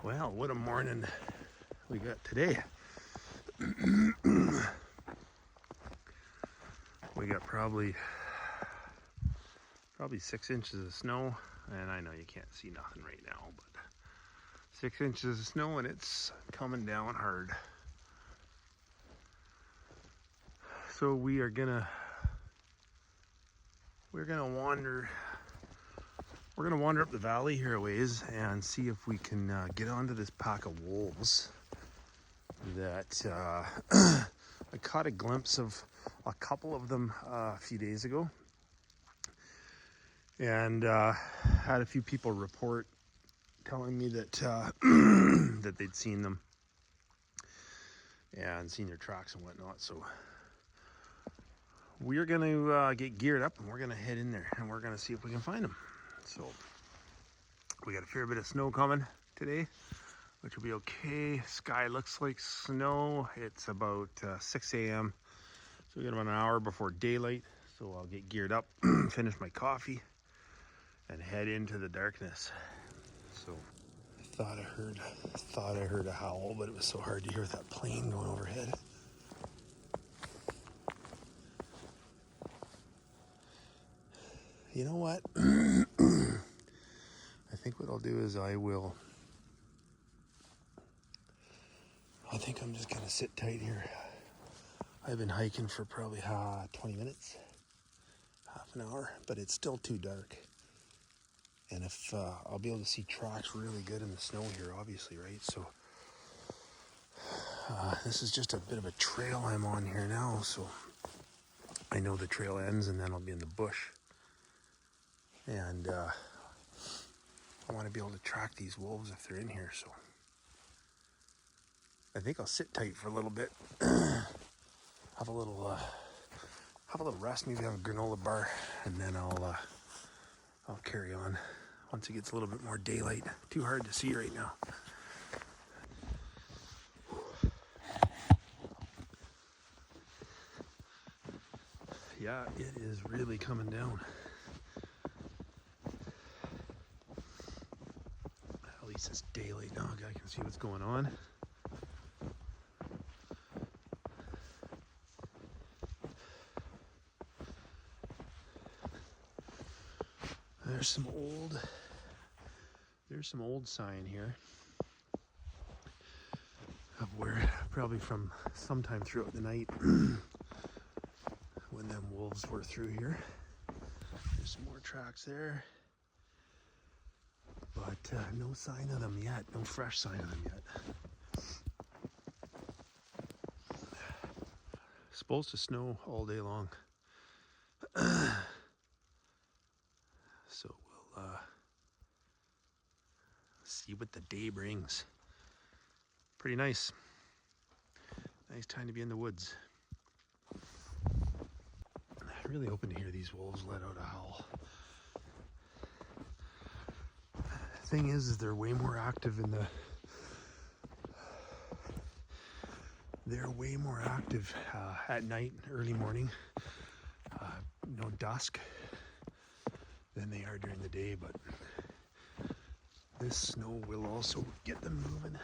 Well, what a morning we got today. We got probably 6 inches of snow, and I know you can't see nothing right now, but 6 inches of snow and it's coming down hard. So we're gonna wander up the valley here a ways and see if we can get onto this pack of wolves that I caught a glimpse of a couple of them a few days ago, and had a few people report telling me that that they'd seen them and seen their tracks and whatnot. So we're gonna get geared up and we're gonna head in there and we're gonna see if we can find them. So we got a fair bit of snow coming today, which will be okay. Sky looks like snow. It's about 6 a.m. So we got about an hour before daylight. So I'll get geared up, finish my coffee, and head into the darkness. So I thought I heard a howl, but it was so hard to hear with that plane going overhead. You know what? I think what I'll do is I think I'm just gonna sit tight here. I've been hiking for probably 20 minutes, half an hour, but it's still too dark. And if I'll be able to see tracks really good in the snow here, obviously, right? So this is just a bit of a trail I'm on here now, so I know the trail ends and then I'll be in the bush. And I want to be able to track these wolves if they're in here, so I think I'll sit tight for a little bit, have a little rest, maybe have a granola bar, and then I'll carry on once it gets a little bit more daylight. Too hard to see right now. Yeah, it is really coming down. At least it's daylight now. I can see what's going on. There's some old sign here of where, probably from sometime throughout the night when them wolves were through here. There's some more tracks there, but no sign of them yet. No fresh sign of them yet. Supposed to snow all day long. So we'll see what the day brings. Pretty nice. Nice time to be in the woods. I'm really hoping to hear these wolves let out a howl. The thing is they're way more active at night, early morning, dusk, than they are during the day, but this snow will also get them moving.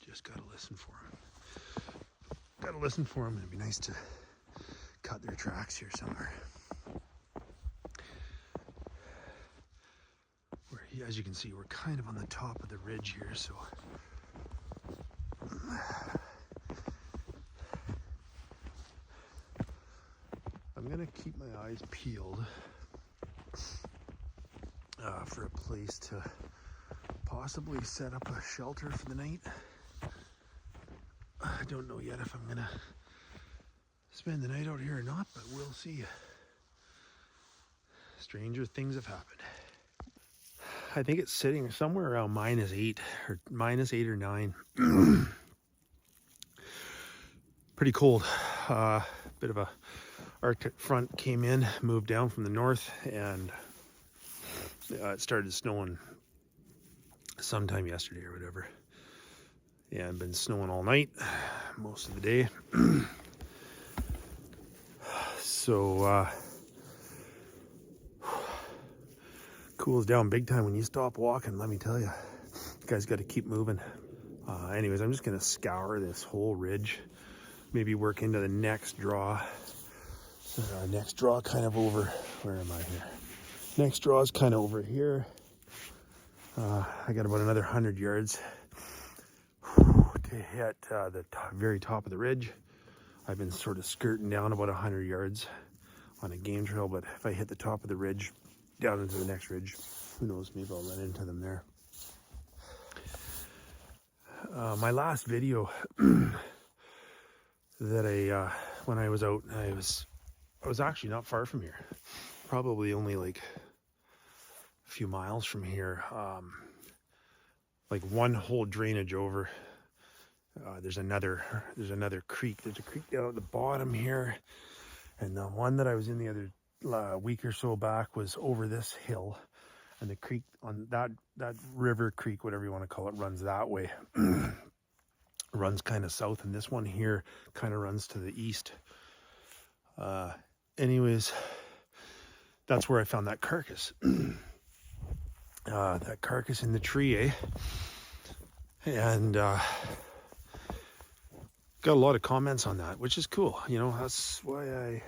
Just gotta listen for them. It'd be nice to cut their tracks here somewhere. As you can see, we're kind of on the top of the ridge here, so I'm gonna keep my eyes peeled for a place to possibly set up a shelter for the night. I don't know yet if I'm gonna spend the night out here or not, but we'll see. Stranger things have happened. I think it's sitting somewhere around -8 or 9. Pretty cold. Bit of a Arctic front came in, moved down from the north, and it started snowing sometime yesterday or whatever. Yeah, it's been snowing all night, most of the day. So cools down big time when you stop walking, let me tell you. You guys got to keep moving. Anyways, I'm just going to scour this whole ridge, maybe work into the next draw. Next draw kind of over, where am I here? Next draw is kind of over here. I got about another 100 yards to hit the very top of the ridge. I've been sort of skirting down about 100 yards on a game trail, but if I hit the top of the ridge, down into the next ridge, who knows, maybe I'll run into them there. My last video that when I was out, I was actually not far from here, probably only like a few miles from here, like one whole drainage over. There's another creek. There's a creek down at the bottom here, and the one that I was in the other week or so back was over this hill, and the creek on that river creek, whatever you want to call it, runs that way. Runs kind of south, and this one here kind of runs to the east. Anyways, that's where I found that carcass. That carcass in the tree, eh? And got a lot of comments on that, which is cool. You know, that's why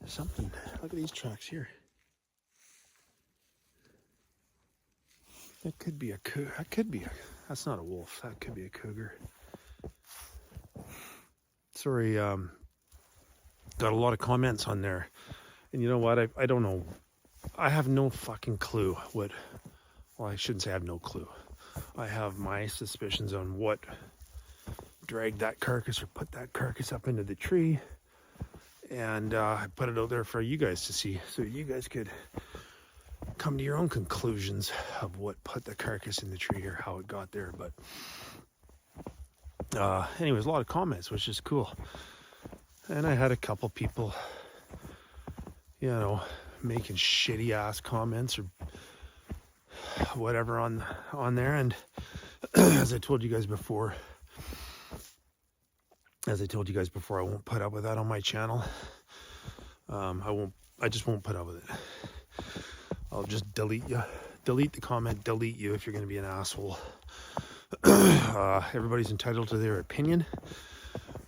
something. Look at these tracks here. That could be a cougar. That could be a. That's not a wolf. That could be a cougar. Sorry. Got a lot of comments on there, and you know what? I don't know. I have no fucking clue what. Well, I shouldn't say I have no clue. I have my suspicions on what dragged that carcass or put that carcass up into the tree, and I put it out there for you guys to see, so you guys could come to your own conclusions of what put the carcass in the tree or how it got there. But anyways, a lot of comments, which is cool, and I had a couple people, you know, making shitty ass comments or whatever on there, and as I told you guys before, I won't put up with that on my channel. I just won't put up with it. I'll just delete you. Delete the comment, delete you if you're going to be an asshole. Everybody's entitled to their opinion.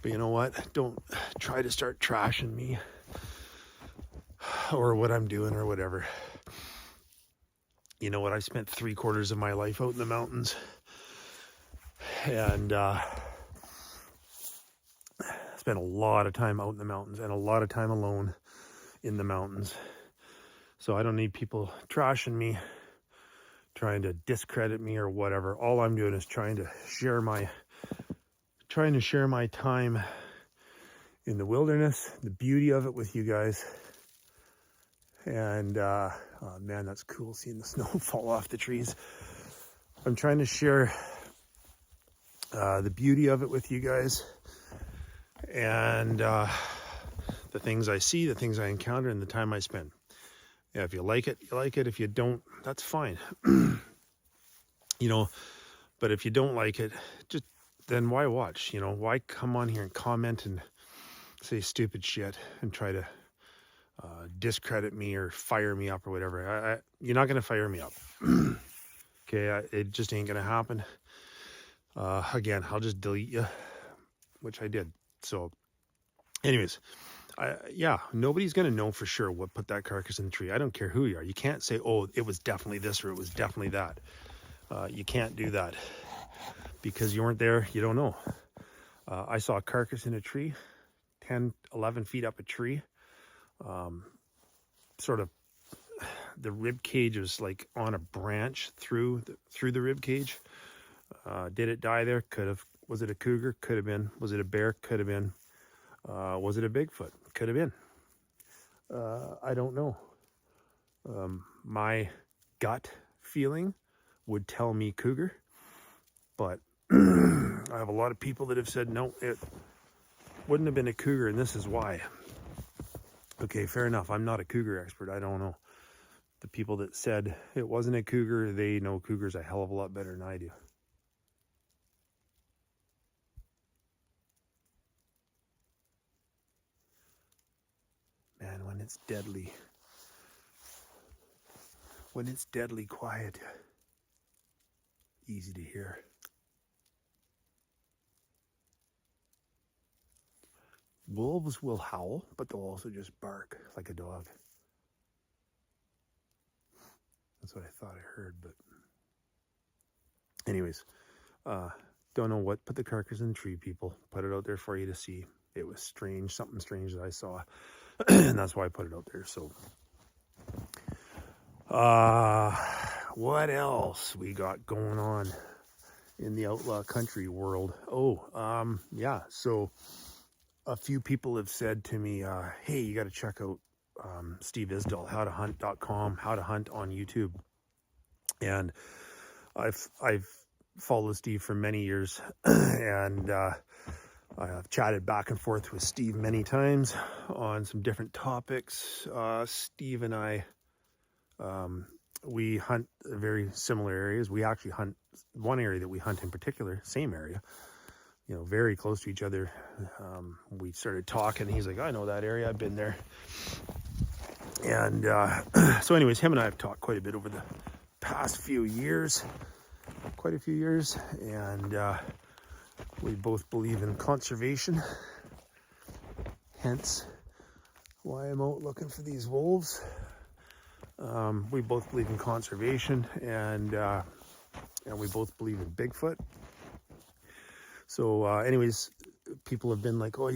But you know what? Don't try to start trashing me or what I'm doing or whatever. You know what? I spent 3/4 of my life out in the mountains. And spent a lot of time out in the mountains and a lot of time alone in the mountains. So I don't need people trashing me, trying to discredit me or whatever. All I'm doing is trying to share my time in the wilderness, the beauty of it with you guys. And oh man, that's cool seeing the snow fall off the trees. I'm trying to share the beauty of it with you guys, and the things I see, the things I encounter, and the time I spend. Yeah, if you like it, you like it. If you don't, that's fine. You know, but if you don't like it, just then why watch? You know, why come on here and comment and say stupid shit and try to discredit me or fire me up or whatever? You're not gonna fire me up. Okay, it just ain't gonna happen. Again, I'll just delete you, which I did. So, anyways. Yeah, nobody's going to know for sure what put that carcass in the tree. I don't care who you are. You can't say, oh, it was definitely this or it was definitely that. You can't do that because you weren't there. You don't know. I saw a carcass in a tree, 10, 11 feet up a tree. Sort of the rib cage was like on a branch through the rib cage. Did it die there? Could have. Was it a cougar? Could have been. Was it a bear? Could have been. Was it a Bigfoot? Could have been. I don't know. My gut feeling would tell me cougar, but I have a lot of people that have said, no, it wouldn't have been a cougar, and this is why. Okay, fair enough. I'm not a cougar expert. I don't know. The people that said it wasn't a cougar, they know cougars a hell of a lot better than I do. Man, when it's deadly. when it's deadly quiet, easy to hear. Wolves will howl, but they'll also just bark like a dog. That's what I thought I heard, but anyways, don't know what put the carcass in the tree, people. Put it out there for you to see. It was strange, something strange that I saw, and that's why I put it out there. So, what else we got going on in the outlaw country world? Yeah, so a few people have said to me, hey, you got to check out Steve Isdall, howtohunt.com, how to hunt on YouTube. And I've followed Steve for many years, and I've chatted back and forth with Steve many times on some different topics. Steve and I, we hunt very similar areas. We actually hunt one area that we hunt in particular, same area, you know, very close to each other. We started talking. He's like, I know that area. I've been there. And so anyways, him and I have talked quite a bit over the past few years, quite a few years. And we both believe in conservation. Hence why I'm out looking for these wolves. We both believe in conservation, and we both believe in Bigfoot. So anyways, people have been like, oh,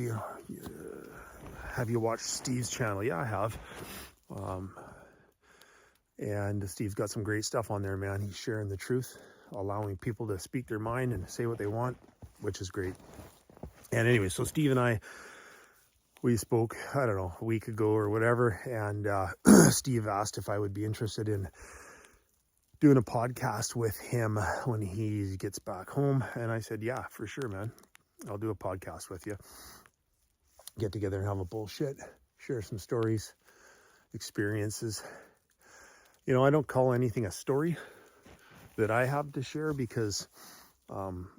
have you watched Steve's channel? Yeah, I have. And Steve's got some great stuff on there, man. He's sharing the truth, allowing people to speak their mind and say what they want, which is great. And anyway, so Steve and I, we spoke, I don't know, a week ago or whatever, and Steve asked if I would be interested in doing a podcast with him when he gets back home. And I said, yeah, for sure, man. I'll do a podcast with you. Get together and have a bullshit, share some stories, experiences. You know, I don't call anything a story that I have to share, because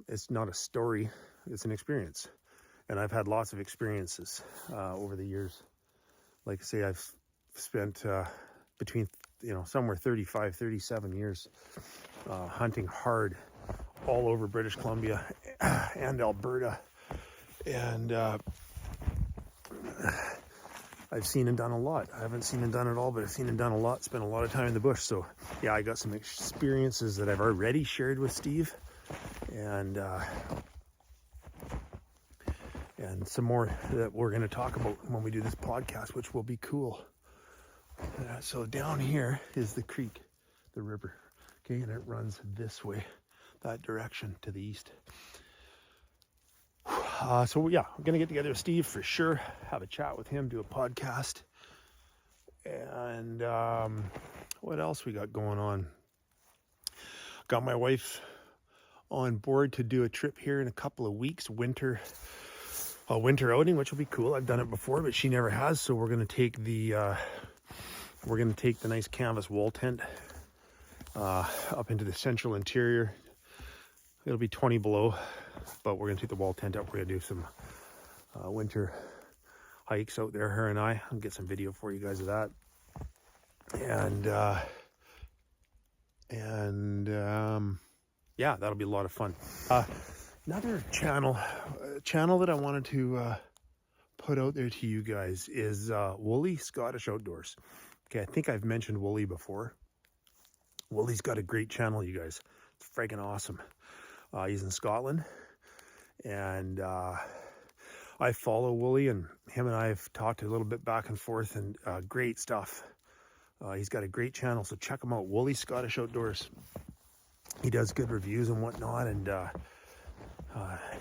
it's not a story, it's an experience. And I've had lots of experiences over the years. Like I say, I've spent between, somewhere 35, 37 years hunting hard all over British Columbia and Alberta. And I've seen and done a lot. I haven't seen and done it all, but I've seen and done a lot. Spent a lot of time in the bush. So yeah, I got some experiences that I've already shared with Steve, and some more that we're going to talk about when we do this podcast, which will be cool. So down here is the creek, the river, okay, and it runs this way, that direction to the east. So yeah, we're going to get together with Steve for sure, have a chat with him, do a podcast. And what else we got going on? Got my wife on board to do a trip here in a couple of weeks, winter outing, which will be cool. I've done it before, but she never has. So we're going to take the nice canvas wall tent up into the central interior. It'll be 20 below, but we're going to take the wall tent up. We're going to do some winter hikes out there, her and I. I'll get some video for you guys of that. And yeah, that'll be a lot of fun. Another channel that I wanted to put out there to you guys is Wooly Scottish Outdoors. Okay, I think I've mentioned Wooly before. Wooly's got a great channel, you guys. It's freaking awesome. He's in Scotland, and I follow Wooly, and him and I have talked a little bit back and forth, and great stuff. He's got a great channel, so check him out, Wooly Scottish Outdoors. He does good reviews and whatnot, and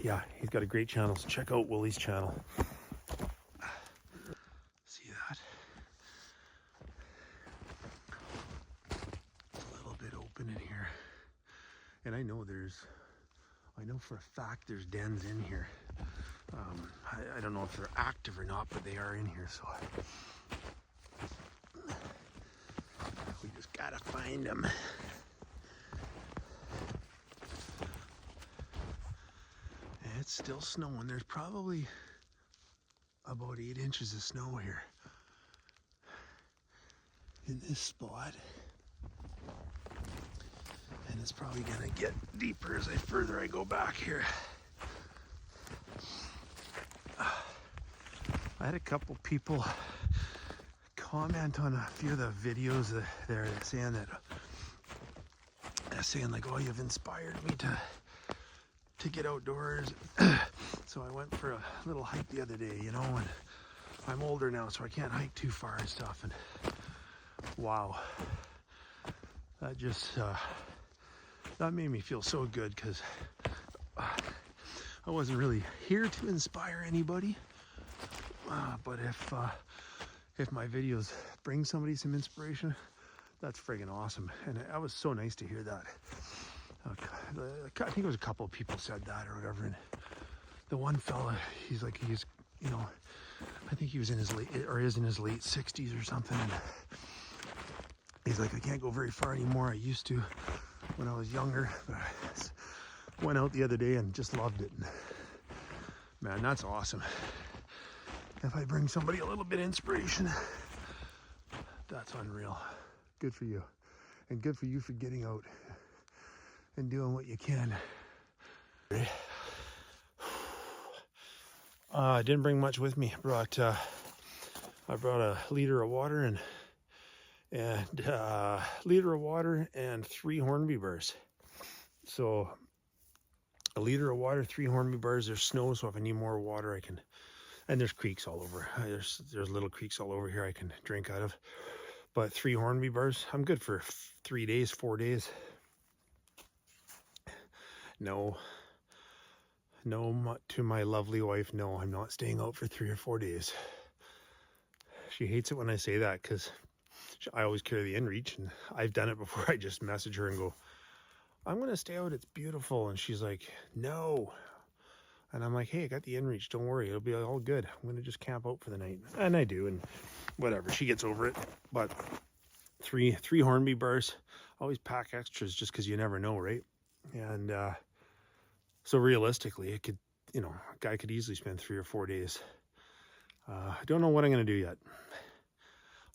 yeah, he's got a great channel, so check out Wooly's channel. See that? It's a little bit open in here, and I know for a fact there's dens in here. I don't know if they're active or not, but they are in here, so we just gotta find them. It's still snowing. There's probably about 8 inches of snow here in this spot. And it's probably gonna get deeper as further I go back here. I had a couple people comment on a few of the videos that they're saying like, oh, you've inspired me to get outdoors. So I went for a little hike the other day, you know, and I'm older now, so I can't hike too far and stuff. And wow, that just that made me feel so good, because I wasn't really here to inspire anybody, but if my videos bring somebody some inspiration, that's friggin' awesome. And that was so nice to hear that. I think it was a couple of people said that or whatever. And the one fella, he's, you know, I think he was in his late 60s or something. And he's like, I can't go very far anymore. I used to when I was younger, but I went out the other day and just loved it. And man, that's awesome. If I bring somebody a little bit of inspiration, that's unreal. Good for you. And good for you for getting out and doing what you can. I didn't bring much with me. I brought a liter of water and liter of water and 3 Hornby bars. So a liter of water, 3 Hornby bars. There's snow, so if I need more water, I can. And there's creeks all over. There's little creeks all over here I can drink out of. But 3 Hornby bars, I'm good for 3 days, 4 days. No, to my lovely wife, no, I'm not staying out for 3 or 4 days. She hates it when I say that, because I always carry the inReach, and I've done it before. I just message her and go, I'm going to stay out, it's beautiful. And she's like, no. And I'm like, hey, I got the inReach, don't worry, it'll be all good. I'm going to just camp out for the night. And I do, and whatever, she gets over it. But three Hornby bars, always pack extras just because you never know, right? And so realistically, it could, you know, a guy could easily spend 3 or 4 days. I don't know what I'm going to do yet.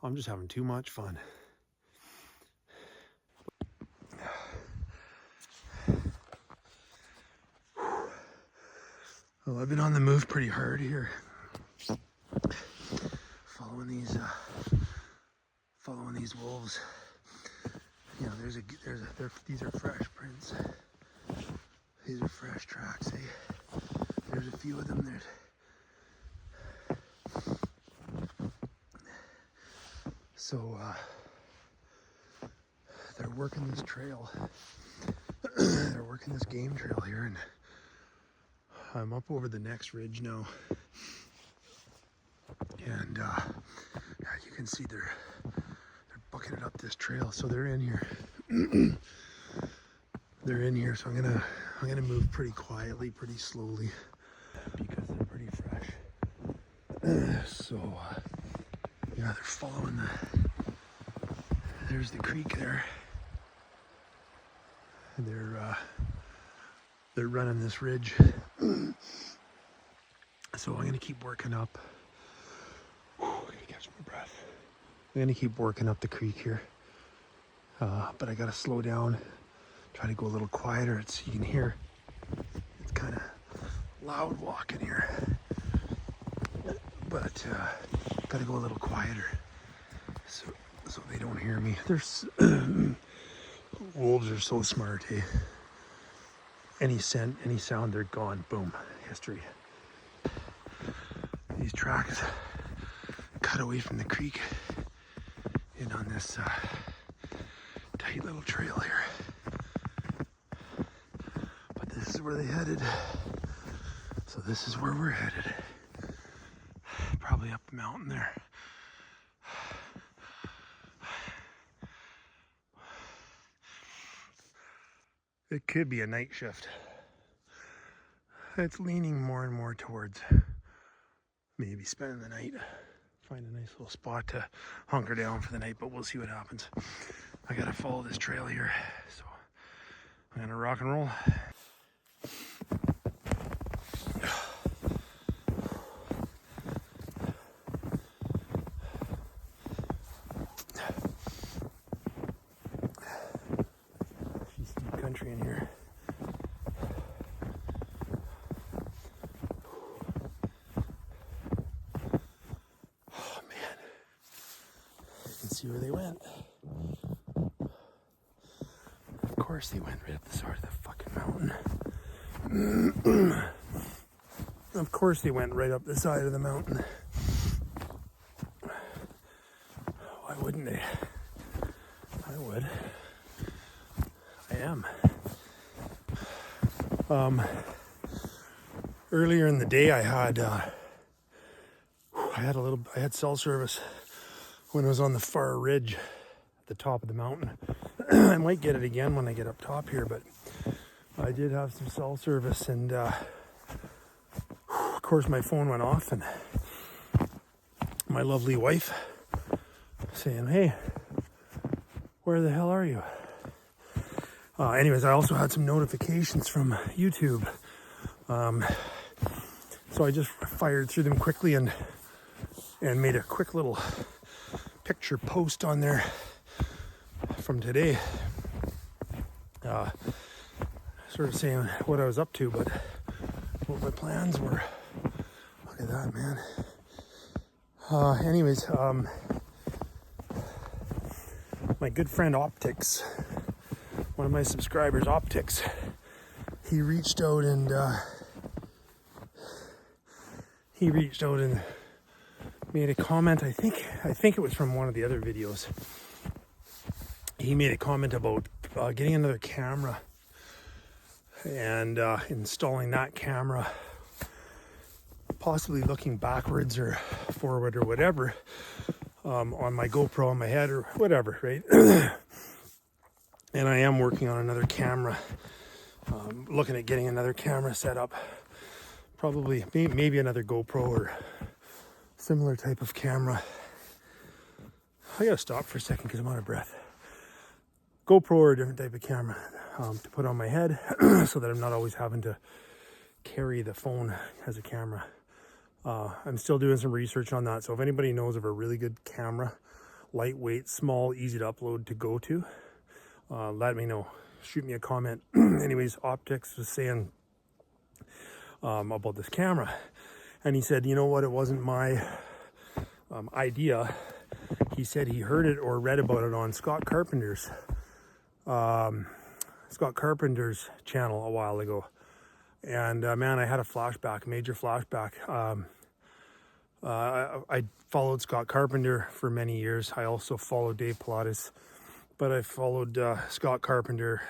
I'm just having too much fun. Well, I've been on the move pretty hard here, following these wolves. You know, these are fresh prints. These are fresh tracks. Eh? There's a few of them there. So they're working this trail. They're working this game trail here, and I'm up over the next ridge now, and yeah, you can see they're bucking it up this trail. So they're in here. They're in here. So I'm gonna move pretty quietly, pretty slowly, because they're pretty fresh. So yeah, they're following there's the creek there. They're running this ridge. So I'm gonna keep working up. I gotta catch my breath. I'm gonna keep working up the creek here, but I gotta slow down, try to go a little quieter so you can hear. It's kind of loud walking here, but gotta go a little quieter so they don't hear me. There's wolves are so smart, eh? Any scent, any sound, they're gone. Boom, history. These tracks cut away from the creek in on this tight little trail here. But this is where they headed. So this is where we're headed. Probably up the mountain there. It could be a night shift. It's leaning more and more towards maybe spending the night. Find a nice little spot to hunker down for the night, but we'll see what happens. I gotta follow this trail here, so I'm gonna rock and roll. She's steep. see where they went. Of course they went right up the side of the fucking mountain. Of course they went right up the side of the mountain. Why wouldn't they? I would. I am. Earlier in the day I had cell service when I was on the far ridge at the top of the mountain. I might get it again when I get up top here, but I did have some cell service, and of course my phone went off, and my lovely wife saying, "Hey, where the hell are you?" Anyways, I also had some notifications from YouTube. So I just fired through them quickly and made a quick little picture post on there from today. Sort of saying what I was up to, but what my plans were. Look at that, man. Anyways, my good friend Optics, one of my subscribers, Optics, he reached out and made a comment. I think it was from one of the other videos. He made a comment about getting another camera and installing that camera, possibly looking backwards or forward or whatever, on my GoPro on my head or whatever, right? And I am working on another camera, looking at getting another camera set up, probably maybe another GoPro or similar type of camera. I gotta stop for a second because I'm out of breath. GoPro or a different type of camera to put on my head so that I'm not always having to carry the phone as a camera. I'm still doing some research on that, so if anybody knows of a really good camera, lightweight, small, easy to upload to go to, let me know. Shoot me a comment. Anyways, Optics was saying about this camera, and he said, you know what, it wasn't my idea. He said he heard it or read about it on Scott Carpenter's channel a while ago, and man, I had a flashback, major flashback. I followed Scott Carpenter for many years. I also followed Dave Pilates, but I followed Scott Carpenter,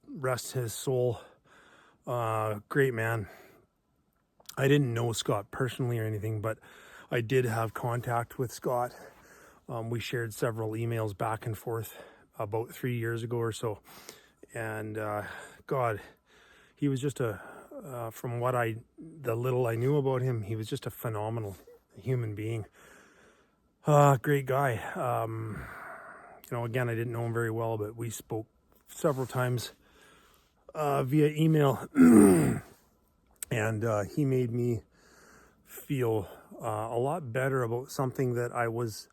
rest his soul. Great man. I didn't know Scott personally or anything, but I did have contact with Scott. We shared several emails back and forth about 3 years ago or so. And God, he was just from the little I knew about him, he was just a phenomenal human being. Great guy. Again, I didn't know him very well, but we spoke several times via email. And he made me feel a lot better about something that I was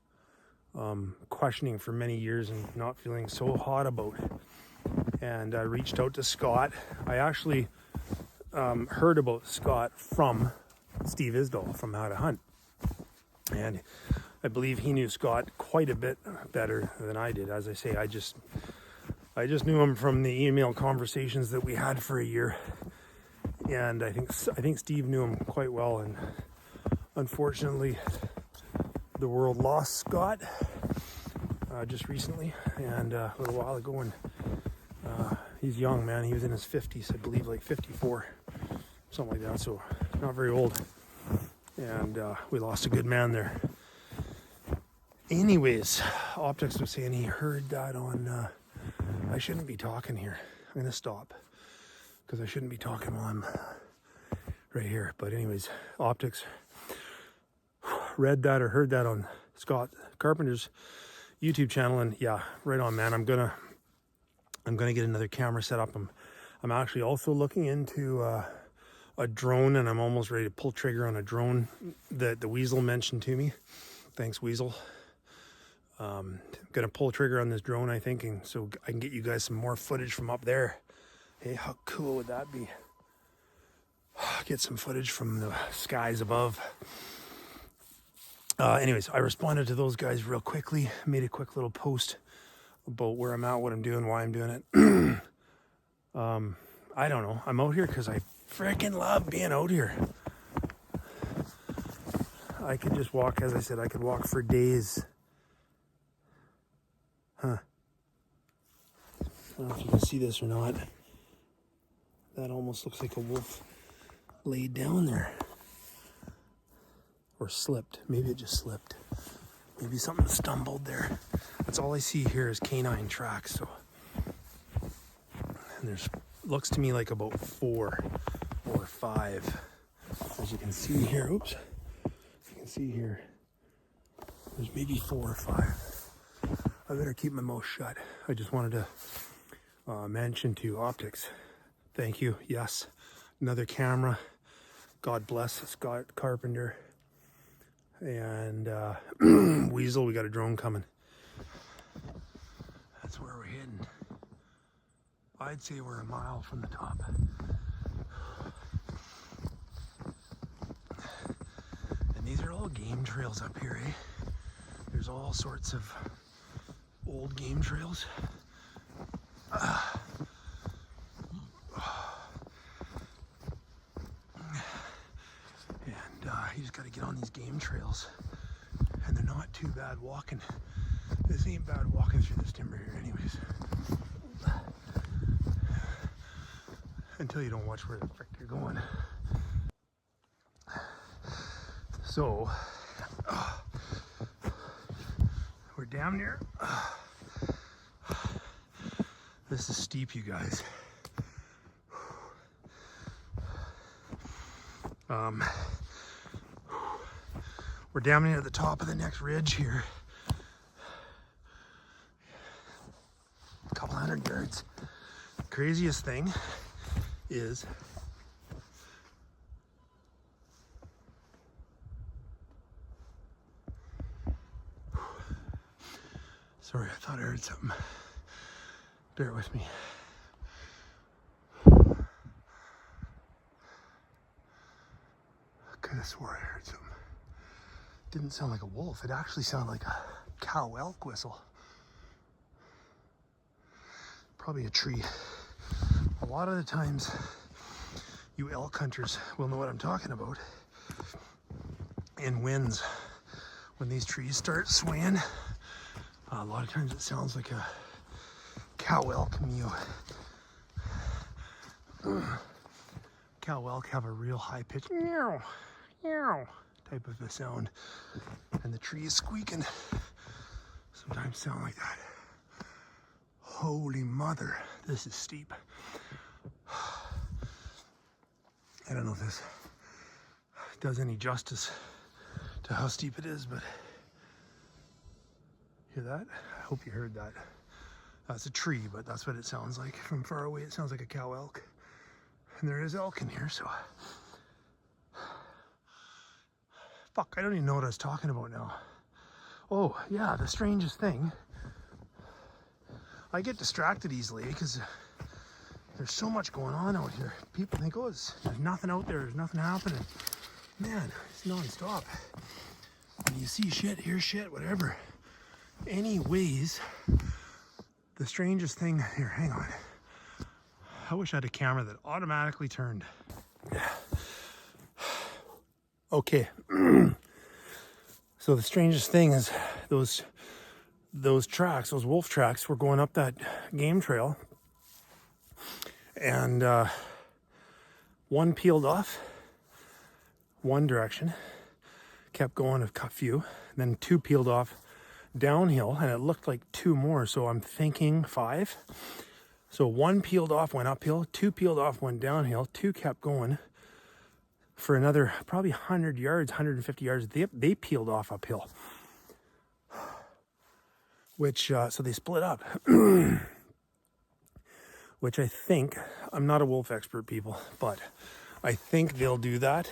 questioning for many years and not feeling so hot about. And I reached out to Scott. I actually heard about Scott from Steve Isdall from How to Hunt. And I believe he knew Scott quite a bit better than I did. As I say, I just knew him from the email conversations that we had for a year. And I think Steve knew him quite well, and unfortunately the world lost Scott just recently and a little while ago, and he's young, man. He was in his 50s, I believe, like 54, something like that, so not very old. And we lost a good man there. Anyways, Optics was saying he heard that on I shouldn't be talking here. I'm gonna stop because I shouldn't be talking while I'm right here. But anyways, Optics read that or heard that on Scott Carpenter's YouTube channel, and yeah, right on, man. I'm gonna get another camera set up. I'm actually also looking into a drone, and I'm almost ready to pull trigger on a drone that the Weasel mentioned to me. Thanks, Weasel. I'm gonna pull trigger on this drone, I think, and so I can get you guys some more footage from up there. Hey, how cool would that be? Get some footage from the skies above. Anyways, I responded to those guys real quickly, made a quick little post about where I'm at, what I'm doing, why I'm doing it. I don't know. I'm out here because I freaking love being out here. I could just walk, as I said, I could walk for days. Huh. I don't know if you can see this or not. That almost looks like a wolf laid down there. Or slipped. Maybe it just slipped. Maybe something stumbled there. That's all I see here is canine tracks. So, and there's looks to me like about 4 or 5. As you can see here, oops. You can see here. There's maybe 4 or 5. I better keep my mouth shut. I just wanted to mention to Optics. Thank you. Yes. Another camera. God bless Scott Carpenter. And Weasel, we got a drone coming. That's where we're heading. I'd say we're a mile from the top. And these are all game trails up here, eh? There's all sorts of old game trails. You just got to get on these game trails, and they're not too bad walking. This ain't bad walking through this timber here anyways. Until you don't watch where the frick you're going. So, we're down near. This is steep, you guys. We're down near the top of the next ridge here. A couple hundred yards. The craziest thing is sorry, I thought I heard something. Bear with me. I could have swore I heard something. Didn't sound like a wolf. It actually sounded like a cow elk whistle. Probably a tree. A lot of the times, you elk hunters will know what I'm talking about. In winds, when these trees start swaying, a lot of times it sounds like a cow elk mew. Cow elk have a real high pitch meow, meow type of a sound, and the trees squeaking sometimes sound like that. Holy mother, this is steep. I don't know if this does any justice to how steep it is, but hear that? I hope you heard that. That's a tree, but that's what it sounds like. From far away, it sounds like a cow elk. And there is elk in here, so. Fuck, I don't even know what I was talking about now. Oh, yeah, the strangest thing. I get distracted easily because there's so much going on out here. People think, oh, there's nothing out there, there's nothing happening. Man, it's non-stop. And you see shit, hear shit, whatever. Anyways, the strangest thing, here, hang on. I wish I had a camera that automatically turned. Okay. So the strangest thing is those tracks, those wolf tracks, were going up that game trail. And one peeled off one direction, kept going a few, then 2 peeled off downhill, and it looked like 2 more, so I'm thinking 5. So 1 peeled off, went uphill, 2 peeled off, went downhill, 2 kept going for another probably 100 yards, 150 yards. They peeled off uphill, which, so they split up. Which I think, I'm not a wolf expert, people, but I think they'll do that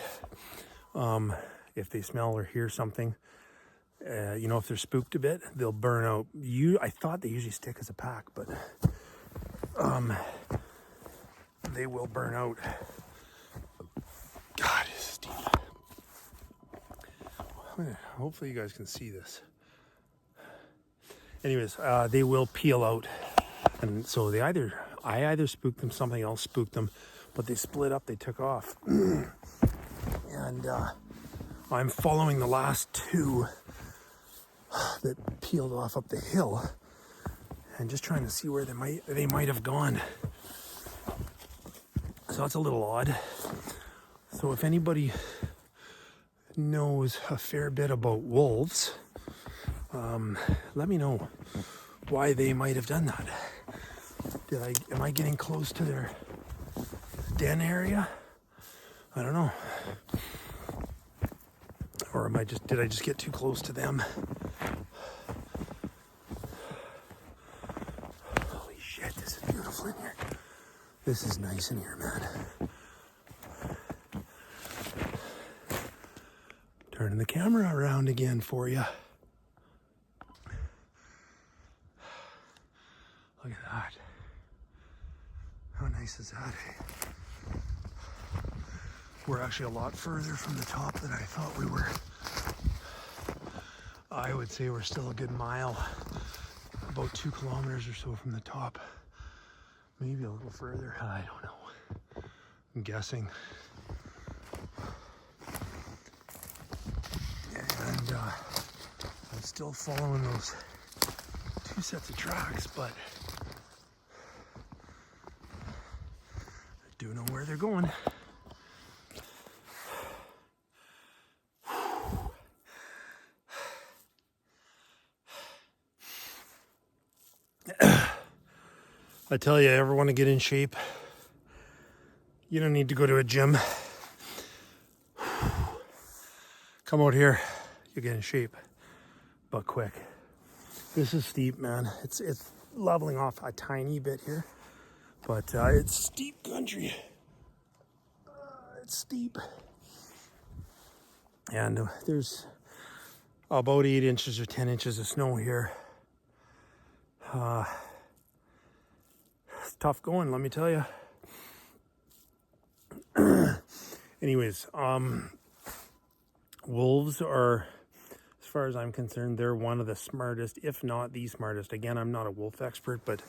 if they smell or hear something. You know, if they're spooked a bit, they'll burn out. I thought they usually stick as a pack, but they will burn out. God, it's steep. hopefully you guys can see this. Anyways, they will peel out, and so I either spooked them, something else spooked them, but they split up, they took off. And I'm following the last two that peeled off up the hill and just trying to see where they might have gone. So that's a little odd. So if anybody knows a fair bit about wolves, let me know why they might have done that. Am I getting close to their den area? I don't know. Or did I just get too close to them? Holy shit, this is beautiful in here. This is nice in here, man. Turning the camera around again for you. Look at that. How nice is that? We're actually a lot further from the top than I thought we were. I would say we're still a good mile, about 2 kilometers or so from the top. Maybe a little further, I don't know. I'm guessing. And I'm still following those 2 sets of tracks, but I do know where they're going. I tell you, ever want to get in shape? You don't need to go to a gym. Come out here, you'll get in shape, but quick. This is steep, man. It's leveling off a tiny bit here, but it's steep country. It's steep. And there's about 8 inches or 10 inches of snow here. It's tough going, let me tell you. Anyways, wolves are, as far as I'm concerned, they're one of the smartest, if not the smartest. Again, I'm not a wolf expert, but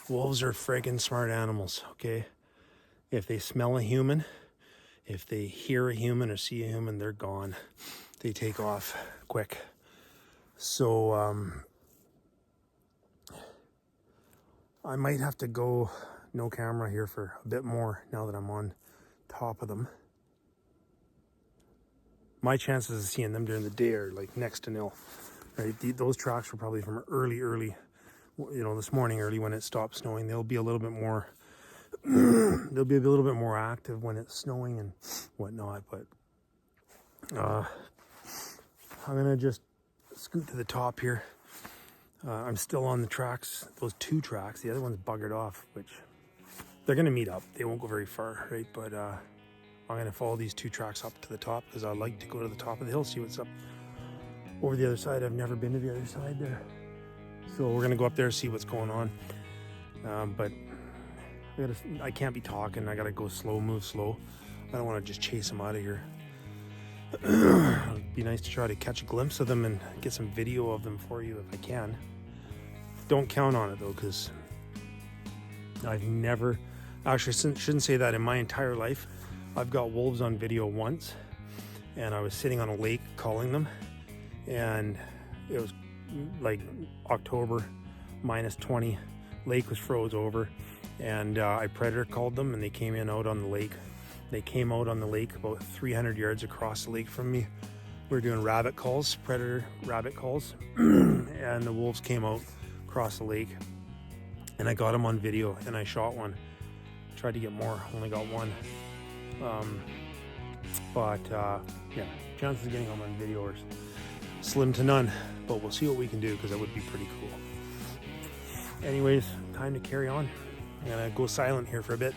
wolves are friggin' smart animals, okay? If they smell a human, if they hear a human or see a human, they're gone. They take off quick. So, I might have to go no camera here for a bit more now that I'm on top of them. My chances of seeing them during the day are like next to nil, right? Those tracks were probably from early, this morning early when it stopped snowing. They'll be a little bit more, they'll be a little bit more active when it's snowing and whatnot. But I'm gonna just scoot to the top here. I'm still on the tracks, those 2 tracks. The other one's buggered off, which they're going to meet up. They won't go very far, right? But I'm going to follow these 2 tracks up to the top because I like to go to the top of the hill, see what's up over the other side. I've never been to the other side there. So we're going to go up there, see what's going on. But I can't be talking. I got to go slow, move slow. I don't want to just chase them out of here. It'd be nice to try to catch a glimpse of them and get some video of them for you if I can. Don't count on it though, because I've never, actually shouldn't say that, in my entire life I've got wolves on video once, and I was sitting on a lake calling them, and it was like October, -20, lake was froze over, and I predator called them and they came in out on the lake. They came out on the lake about 300 yards across the lake from me. We were doing rabbit calls, predator rabbit calls, and the wolves came out across the lake, and I got them on video, and I shot one. Tried to get more, only got one. Yeah, chances of getting them on video are slim to none, but we'll see what we can do because that would be pretty cool. Anyways, time to carry on. I'm gonna go silent here for a bit.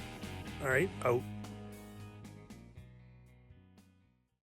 All right, out.